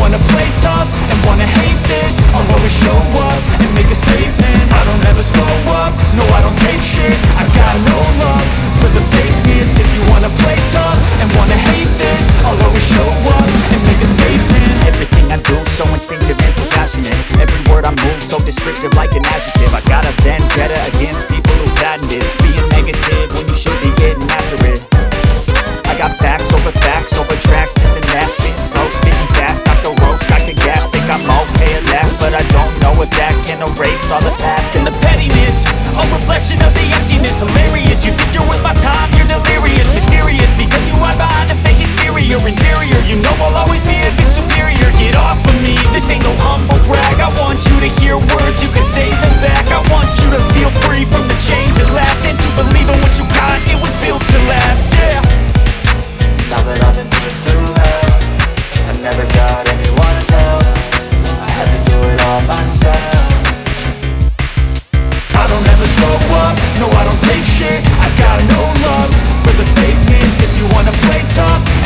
wanna play tough and wanna hate this, I'll always show up and make a statement. I don't ever slow up, no I don't take shit. I got no love for the fakeness. If you wanna play tough and wanna hate this, I'll always show up and make a statement. Everything I do so instinctive and so passionate. Every word I move so descriptive like an adjective. I got a vendetta against people who patented being negative when you should be getting after it. I got facts over tracks, this and that. Spitting slow, spitting fast, I can roast, I can gas. Think I'm okay at last, but I don't know if that can erase all the past. And the pettiness, a reflection of the emptiness. Hilarious, you think you're worth my time, you're delirious. Mysterious, because you hide behind a fake exterior. Inferior, you know I'll always be a bit superior. Get off of me, this ain't no humble brag. I want you to hear words, you can say them back. I want you to feel free from the chains at last, and to believe in what you got, it was built to last, yeah. Now that I've been through hell, I never got anyone's help. I had to do it all myself. I don't ever slow up, no I don't